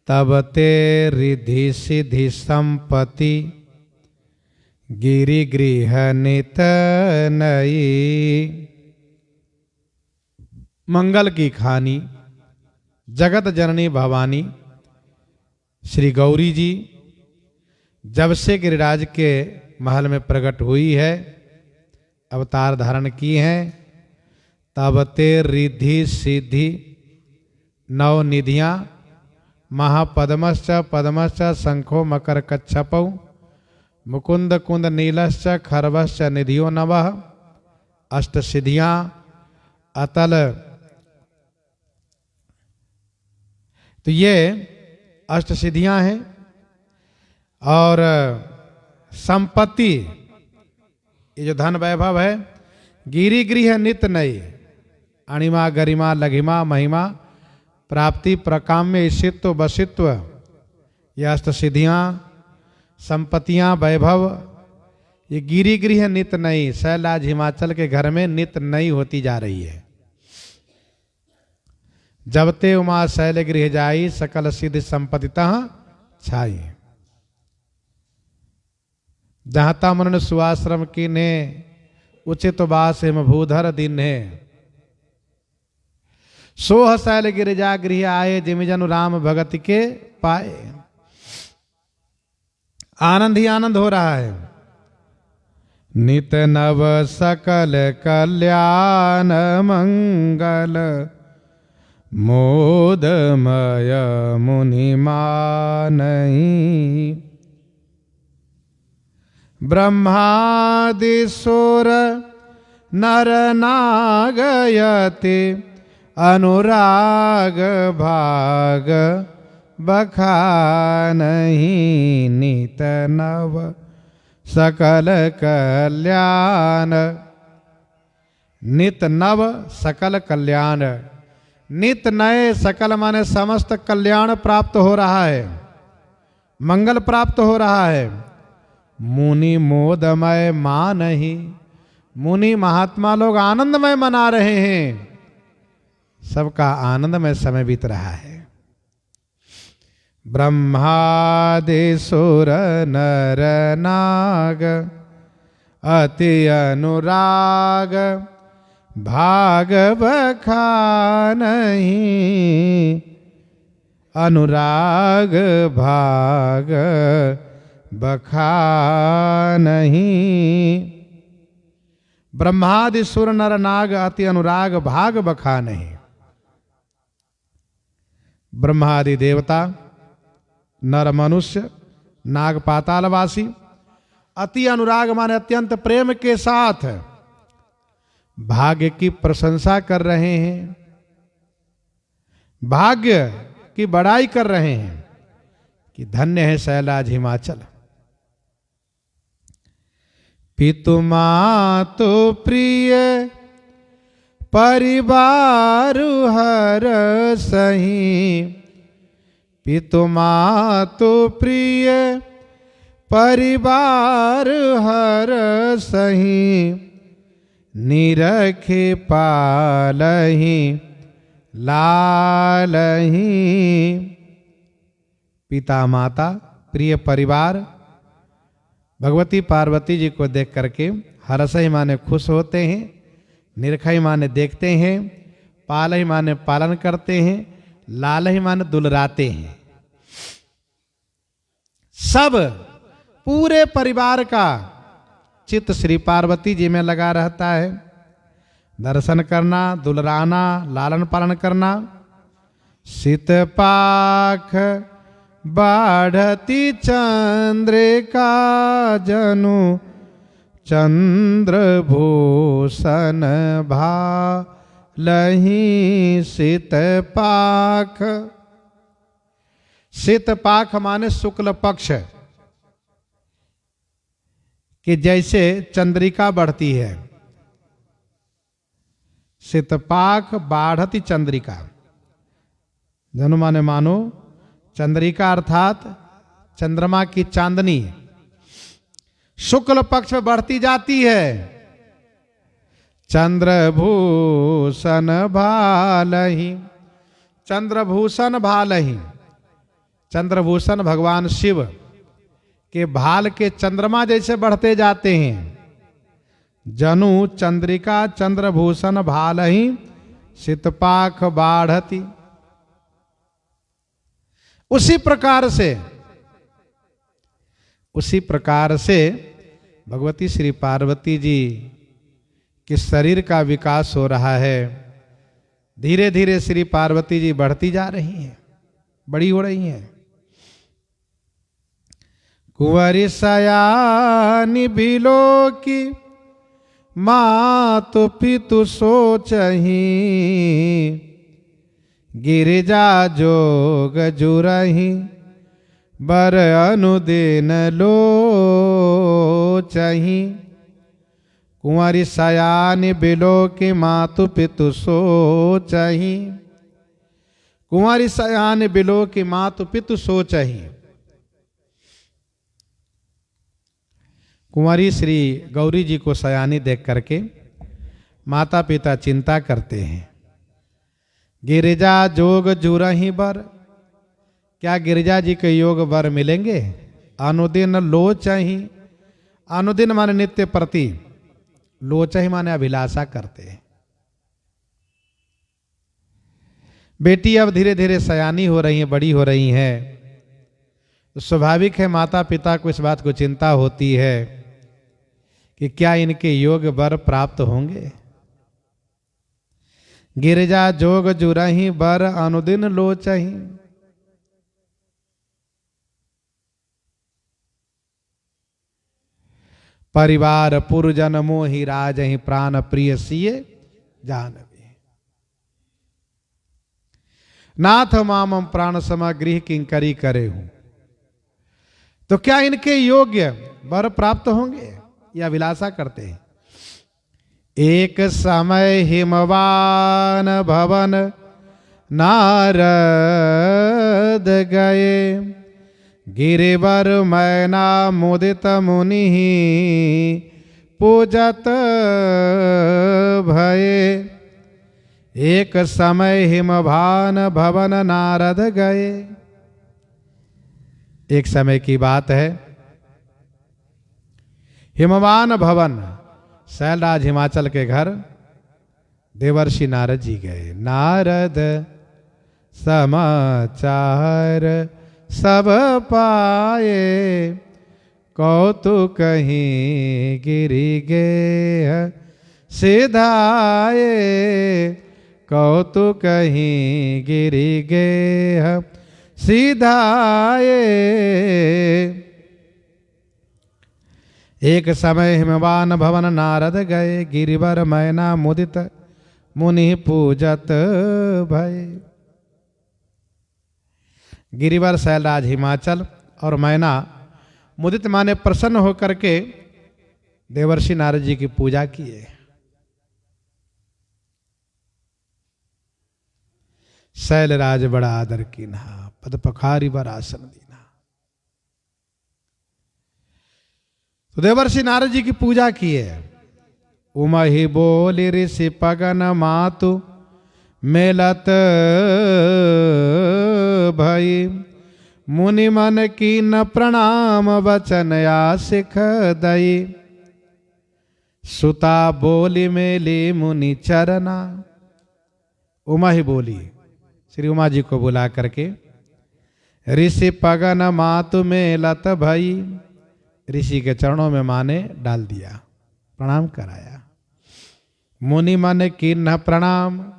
तब ते रिधि सिद्धि संपत्ति गिरि गृह नित नई। मंगल की खानी जगत जननी भवानी श्री गौरी जी जब से गिरिराज के महल में प्रकट हुई है, अवतार धारण की हैं, तब ते रिद्धि सिद्धि नव निधियां महापद्मश्च पद्मश्च शंखो मकर कच्छपौ मुकुंद कुंद नीलश्च खरवश्च निधियो नवः अष्ट सिद्धियां अतल। तो ये अष्ट सिद्धियां हैं और संपत्ति, ये जो धन वैभव है, गिरि गृह नित नई, अणिमा गरिमा लघिमा महिमा प्राप्ति प्रकाम्य ईशित्व वशित्व, ये अष्ट सिद्धियां संपत्तियां वैभव, ये गिरि गृह नित नई, शैलाज हिमाचल के घर में नित नई होती जा रही है। जब ते उमा शैल गृह जाई सकल सिद्धि संपत्तितः छाई। जहां मनन सुआश्रम की ने उचित वास एम भूधर दिन है। सोह शैल गिरिजा गृह आए जिमि जनु राम भगत के पाए। आनंद ही आनंद हो रहा है। नित नव सकल कल्याण मंगल मोदमय मुनि मानहि। ब्रह्मादि सुर नर नागयति अनुराग भाग बखानहि। नित नव सकल कल्याण, नित नव सकल कल्याण, नित नए सकल माने समस्त कल्याण प्राप्त हो रहा है, मंगल प्राप्त हो रहा है। मुनि मोदमय मानहि, मुनि महात्मा लोग आनंदमय मना रहे हैं, सबका आनंदमय समय बीत रहा है। ब्रह्मादि सुर नर नाग अति अनुराग भाग बखानहि। अनुराग भाग बखानहि। ब्रह्मादि सुर नर नाग अति अनुराग भाग बखानहि। ब्रह्मादि देवता नर मनुष्य नाग पातालवासी अति अनुराग माने अत्यंत प्रेम के साथ भाग्य की प्रशंसा कर रहे हैं, भाग्य की बड़ाई कर रहे हैं कि धन्य है शैलाज हिमाचल। पितु मातु प्रिय परिवार हर सही। पितु मातु प्रिय परिवार हर सही। निरखे पालहि लालहि। पिता माता प्रिय परिवार भगवती पार्वती जी को देख करके हरसहि माने खुश होते हैं, निरखई माने देखते हैं, पालहि माने पालन करते हैं, लालहि माने दुलराते हैं। सब पूरे परिवार का चित्त श्री पार्वती जी में लगा रहता है। दर्शन करना, दुलराना, लालन पालन करना। शीत पाख बाढ़ती चंद्रिका जनु चंद्र भूषण भालहि। शीत पाख, शीत पाख माने शुक्ल पक्ष कि जैसे चंद्रिका बढ़ती है। शीतपाख बाढ़ती चंद्रिका, जनु माने मानो चंद्रिका अर्थात चंद्रमा की चांदनी शुक्ल पक्ष में बढ़ती जाती है। चंद्रभूषण भालहि, चंद्रभूषण भालहि, चंद्रभूषण भगवान शिव के भाल के चंद्रमा जैसे बढ़ते जाते हैं। जनु चंद्रिका चंद्रभूषण भाल ही सितपाख बाढ़ती। उसी प्रकार से भगवती श्री पार्वती जी के शरीर का विकास हो रहा है। धीरे धीरे श्री पार्वती जी बढ़ती जा रही हैं, बड़ी हो रही हैं। कुंवरी सयानी बिलो की मातु पितु सोचही, गिरिजा जोग जुरही बर अनुदिन लोचही। कुंवरी सयानी बिलो की मातु पितु सोचही, कुंवरी सयानी बिलो की मातु पितु सोचही। कुंवारी श्री गौरी जी को सयानी देख करके माता पिता चिंता करते हैं। गिरिजा जोग जुरही बर, क्या गिरिजा जी के योग वर मिलेंगे? अनुदिन लोचही, अनुदिन माने नित्य प्रति, लोचही माने अभिलाषा करते हैं। बेटी अब धीरे धीरे सयानी हो रही है, बड़ी हो रही है, तो स्वाभाविक है माता पिता को इस बात को चिंता होती है कि क्या इनके योग वर प्राप्त होंगे। गिरिजा जोग जुरही बर अनुदिन लोचही। परिवार पुरजन मोहि राजहि प्राण प्रिय सिए जानवी। नाथ मामम प्राण समगृह किंकरी करे हूं। तो क्या इनके योग्य वर प्राप्त होंगे? यह अभिलाषा करते हैं। एक समय हिमवान भवन नारद गए, गिरिवर मैना मुदित मुनि पूजत भये। एक समय हिमवान भवन नारद गए। एक समय की बात है, हिमवान भवन शैलराज हिमाचल के घर देवर्षि नारद जी गए। नारद समाचार सब पाए, कौतुक कहीं गिरि गेह सिधाए। कौतुक कहीं गिरि गेह सिधाए। एक समय हिमवान भवन नारद गए, गिरिवर मैना मुदित मुनि पूजत भय। गिरिवर शैलराज हिमाचल और मैना मुदित माने प्रसन्न होकर के देवर्षि नारद जी की पूजा किए। शैलराज बड़ा आदर कीन्हा, पद पखारी बर आसन दीना। तो देवर्षि नारद जी की पूजा किए। उमा ही बोली ऋषि पगन मातु मेलत भई। मुनि मन की न प्रणाम वचन आशिख दई। सुता बोली मेली मुनि चरना। उमा ही बोली, श्री उमा जी को बुला करके, ऋषि पगन मातु मेलत भई। ऋषि के चरणों में माँ ने डाल दिया, प्रणाम कराया। मुनि मन की न प्रणाम।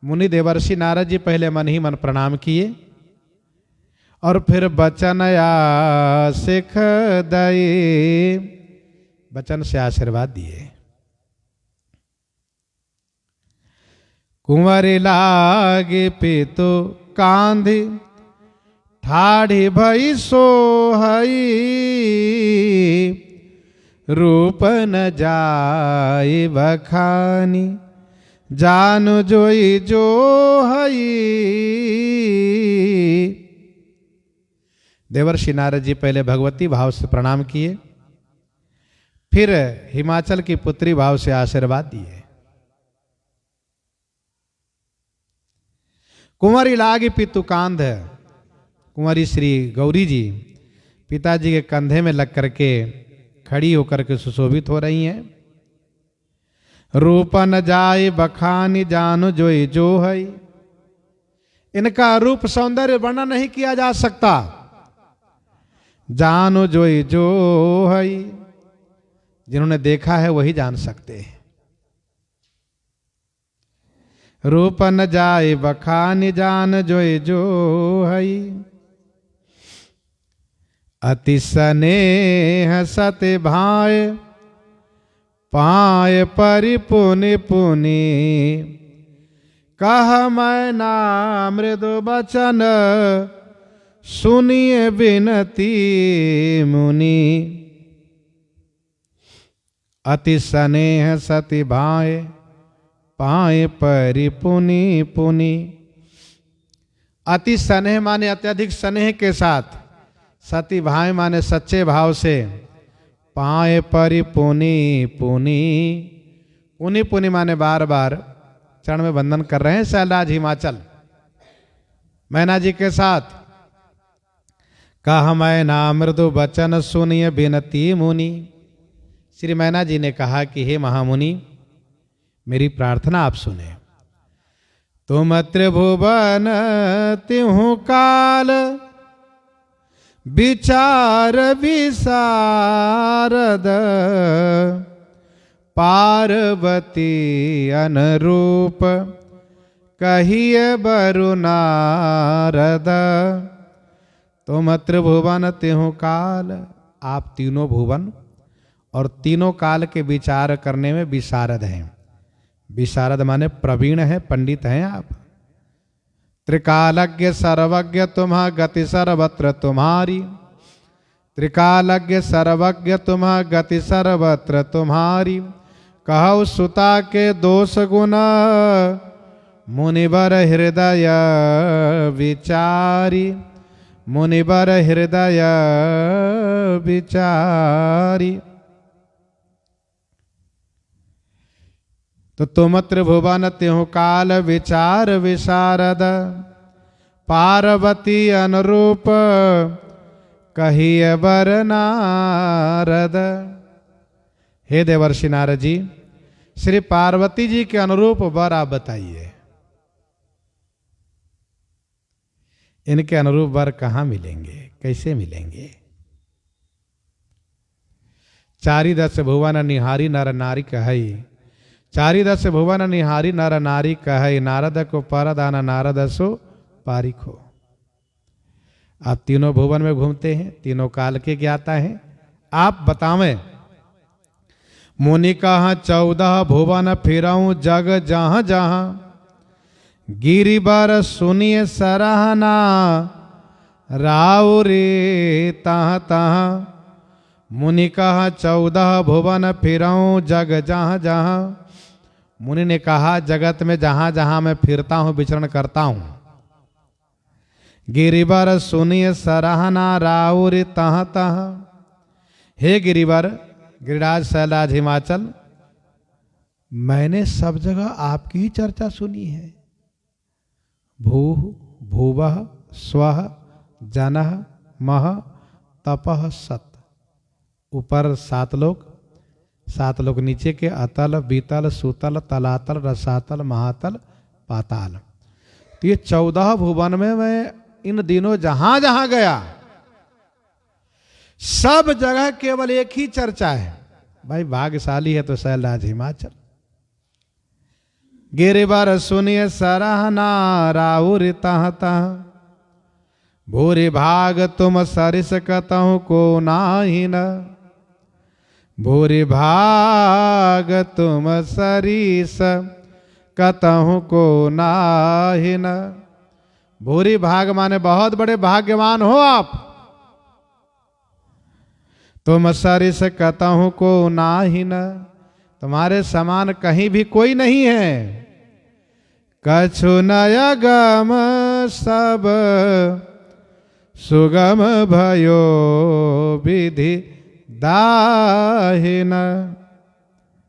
मुनि देवर्षि नारद जी पहले मन ही मन प्रणाम किए और फिर वचन आशिख दई, वचन से आशीर्वाद दिए। कुंवरी लागे पितु कांधी, ठाढ़ी भई सोहई। रूप न जाय बखानी, जानु जोई जो हई। देवर्षि नारद जी पहले भगवती भाव से प्रणाम किए, फिर हिमाचल की पुत्री भाव से आशीर्वाद दिए। कुंवरी लागी पितु कांध, कुंवारी श्री गौरी जी पिताजी के कंधे में लग करके खड़ी होकर के सुशोभित हो रही हैं। रूप न जाय बखानी जान जोई जो है। इनका रूप सौंदर्य वर्णन नहीं किया जा सकता। जानो जोई जो है, जिन्होंने देखा है वही जान सकते हैं। रूप न जाय बखानी जान जोई जो है। अति स्नेह सते भाय पाए परि पुनि पुनि। कह मैं ना मृदु बचन सुनिए बिनती मुनि। अति स्नेह सति भाय पाए परि पुनि पुनि। अति स्नेह माने अत्यधिक स्नेह के साथ, सती भाई माने सच्चे भाव से, पाए परि पुनि पुनि। पुनि पुनि माने बार बार चरण में वंदन कर रहे हैं शैलराज हिमाचल मैना जी के साथ। कहा मैना मृदु बचन सुनिए बिनती मुनि। श्री मैना जी ने कहा कि हे महामुनि, मेरी प्रार्थना आप सुने। तुम त्रिभुवन तिहु काल विचार विशारद। पार्वती अनुरूप कहिए बरु नारद। तुम त्रिभुवन तिहु काल, आप तीनों भुवन और तीनों काल के विचार करने में विशारद हैं। विशारद माने प्रवीण है, पंडित हैं आप। त्रिकालज्ञ सर्वज्ञ तुम्हा गति सर्वत्र तुम्हारी। त्रिकालज्ञ सर्वज्ञ तुम्हा गति सर्वत्र तुम्हारी। कहु सुता के दोष गुण मुनिवर हृदय विचारी। मुनिवर हृदय विचारी। तो तुम त्रिभुवन तिहु काल विचार विशारद। पार्वती अनुरूप कहिए बर नारद। हे देवर्षि नारद जी, श्री पार्वती जी के अनुरूप वर आप बताइए। इनके अनुरूप वर कहाँ मिलेंगे, कैसे मिलेंगे? चारि दस भुवन निहारी नर नारी कहई। चारि दस भुवन निहारी नर नारी कहई। नारद को परदान नारद सो पारिखो। आप तीनों भुवन में घूमते हैं, तीनों काल के ज्ञाता हैं, आप बतावें। मुनि कहा 14 भुवन फिरऊं जग जहां जहां। गिरिबर सुनिए सराहना राव रे तहाँ तहाँ। मुनि कहा 14 भुवन फिरऊं जग जहां जहां। मुनि ने कहा जगत में जहां जहां मैं फिरता हूं, विचरण करता हूं। गिरिवर सुनिए सराहना राउर तहाँ तहाँ। हे गिरिवर, गिरिराज शैलराज हिमाचल, मैंने सब जगह आपकी ही चर्चा सुनी है। भू भूवः स्वः जनः मह तपः सत। ऊपर 7 लोक, 7 लोक नीचे के अतल बीतल सुतल तलातल रसातल महातल पाताल। तो ये 14 भुवन में मैं इन दिनों जहां जहां गया, सब जगह केवल एक ही चर्चा है। भाई भाग्यशाली है तो शैलराज हिमाचल। गिरिवर सुनिए सराहना राउर तहाँ तहाँ। भूरि भाग तुम सरिस कतहु को नाही न। भूरि भाग तुम सरिस कतहु को नाही न। भूरि भाग माने बहुत बड़े भाग्यवान हो आप। तुम सरिस कतहु को नाही न, तुम्हारे समान कहीं भी कोई नहीं है। कछु नय गम सब सुगम भयो विधि दाहिन।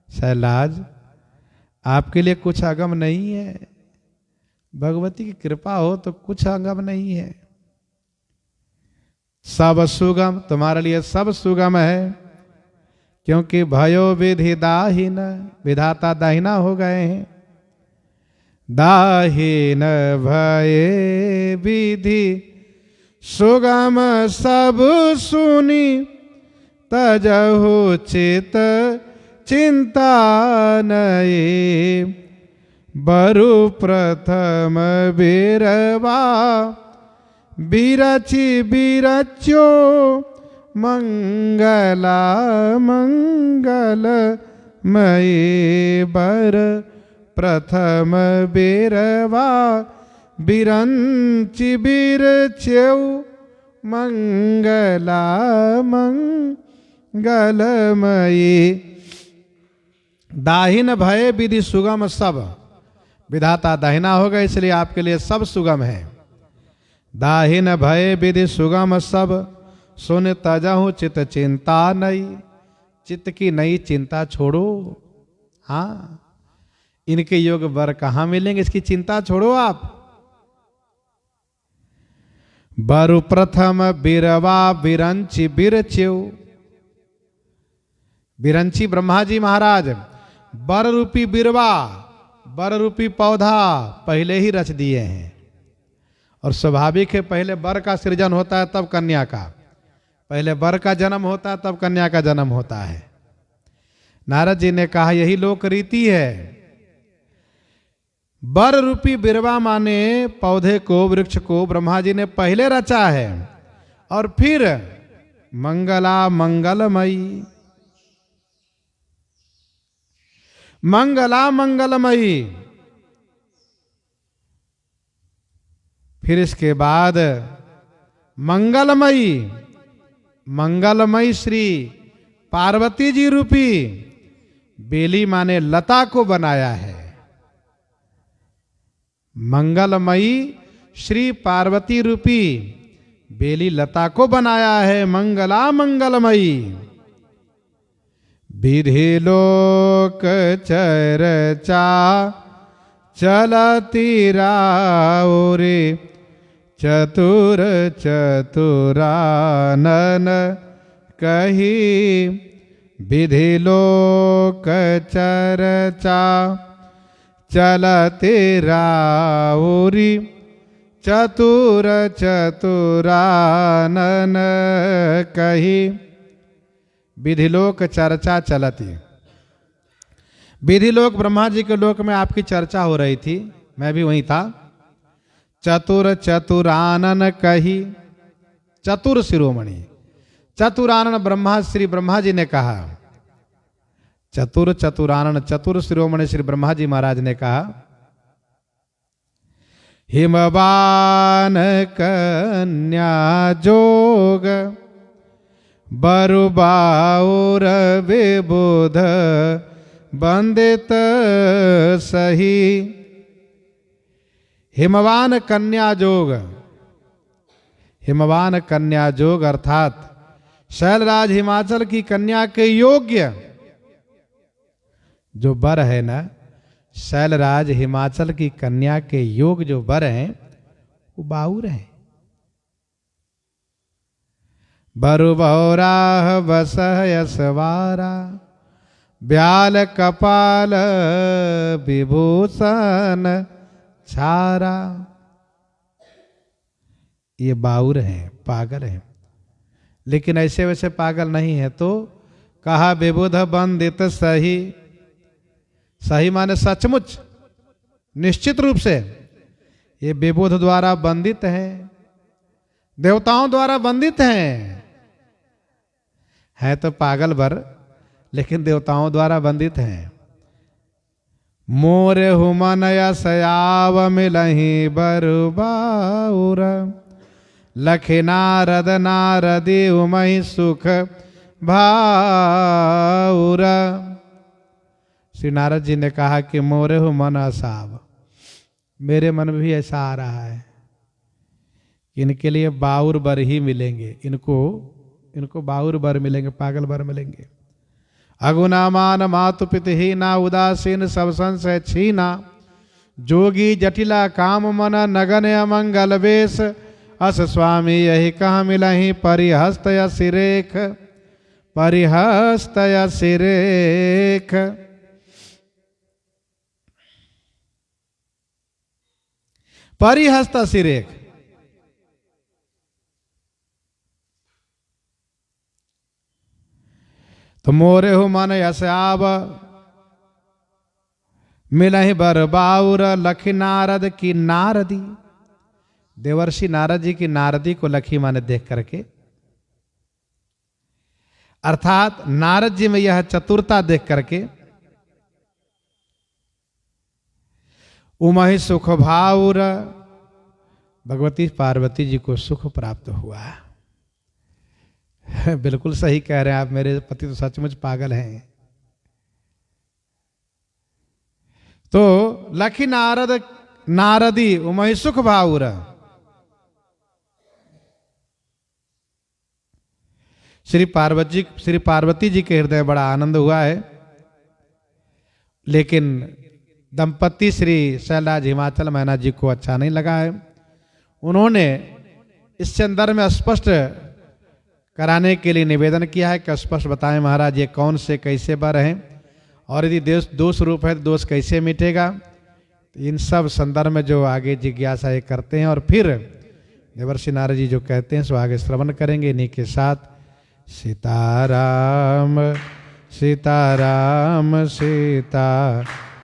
शैलराज, आपके लिए कुछ अगम नहीं है। भगवती की कृपा हो तो कुछ अगम नहीं है। सब सुगम, तुम्हारे लिए सब सुगम है, क्योंकि भयो विधि दाहिन, विधाता दाहिना हो गए हैं। दाहिन भये विधि सुगम सब सुनी, तजहु चित चिंता नये। बरु प्रथम बीरवा बिरचि बिरच्यो, मंगला मंगल मये। बर प्रथम बीरवा बिरंचि बिरच्यो, मंगला मंगलमयी। दाहिन भय विधि सुगम सब, विधाता दाहिना होगा इसलिए आपके लिए सब सुगम है। दाहिन भय विधि सुगम सब, सुन तजहु चित चिंता नई। चित्त की नई चिंता छोड़ो। हाँ, इनके योग वर कहाँ मिलेंगे, इसकी चिंता छोड़ो आप। बरु प्रथम बिरवा बिरंचि बिरच्यो। बिरंची ब्रह्मा जी महाराज बर रूपी बिरवा, बर रूपी पौधा पहले ही रच दिए हैं। और स्वाभाविक है, पहले बर का सृजन होता है तब कन्या का, पहले बर का जन्म होता है तब कन्या का जन्म होता है। नारद जी ने कहा यही लोक रीति है। बर रूपी बिरवा माने पौधे को, वृक्ष को ब्रह्मा जी ने पहले रचा है, और फिर मंगला मंगलमयी, मंगला मंगलमयी। फिर इसके बाद मंगलमयी, मंगलमयी श्री पार्वती जी रूपी बेली माने लता को बनाया है। मंगलमयी श्री पार्वती रूपी बेली लता को बनाया है। मंगला मंगलमयी। विधि लोक चर्चा चलती राउरी, चतुर चतुरानन कही। विधि लोक चर्चा चलती राउरी, चतुर चतुरानन कही। विधिलोक चर्चा चलती। विधिलोक ब्रह्मा जी के लोक में आपकी चर्चा हो रही थी, मैं भी वहीं था। चतुर चतुरानन कही। चतुर शिरोमणि, चतुरानन ब्रह्मा श्री ब्रह्मा जी ने कहा। चतुर चतुरानन, चतुर शिरोमणि श्री ब्रह्मा जी महाराज ने कहा, हिमवान कन्या जोग बरुबाउर विबुध बंदित सही। हिमवान कन्या जोग, हिमवान कन्या जोग अर्थात शैलराज हिमाचल की कन्या के योग्य जो वर है ना, शैलराज हिमाचल की कन्या के योग जो वर हैं वो बाउर हैं। बरुबौराह बसह यशवारा, ब्याल कपाल विभूषण छारा। ये बाउर हैं, पागल हैं, लेकिन ऐसे वैसे पागल नहीं है। तो कहा विबुध बंदित सही। सही माने सचमुच, निश्चित रूप से ये विबुध द्वारा बंदित हैं, देवताओं द्वारा बंदित हैं। है तो पागल वर, लेकिन देवताओं द्वारा बंदित हैं। मोर हुमन यशयाव मिलहि बरुबाउर, लखि नारद नारदी उमहि सुख भाउर। श्री नारद जी ने कहा कि मोरे हो मन असाव, मेरे मन में भी ऐसा आ रहा है, इनके लिए बाउर बर ही मिलेंगे, इनको बाउर बर मिलेंगे, पागल बर मिलेंगे। अगुनामान मातु पितहीना, उदासीन सब संशय छीना, जोगी जटिला काम मन, नगन अमंगल वेश अस स्वामी यही कहाँ मिलही परिहस्त सिरेख परिहस्त सिरेख। परिहस्त सिरेख तो मोरे हो मन यस आव मिलहि बर बाउर लखी नारद की नारदी। देवर्षि नारद जी की नारदी को लखी माने देख करके, अर्थात नारद जी में यह चतुरता देख करके उमहि सुख भाउर भगवती पार्वती जी को सुख प्राप्त हुआ। बिल्कुल सही कह रहे हैं आप, मेरे पति तो सचमुच पागल हैं। तो लखी नारद नारदी उमहि सुख भाउर, श्री पार्वती जी के हृदय बड़ा आनंद हुआ है। लेकिन दंपति श्री शैलराज हिमाचल मैना जी को अच्छा नहीं लगा है। उन्होंने इस संदर्भ में स्पष्ट कराने के लिए निवेदन किया है कि स्पष्ट बताएं महाराज ये कौन से कैसे वर हैं, और यदि दोष रूप है तो दोष कैसे मिटेगा। तो इन सब संदर्भ में जो आगे जिज्ञासा ये करते हैं, और फिर देवर्षि नारद जी जो कहते हैं सो आगे श्रवण करेंगे। इन्हीं के साथ सीताराम सीताराम सीता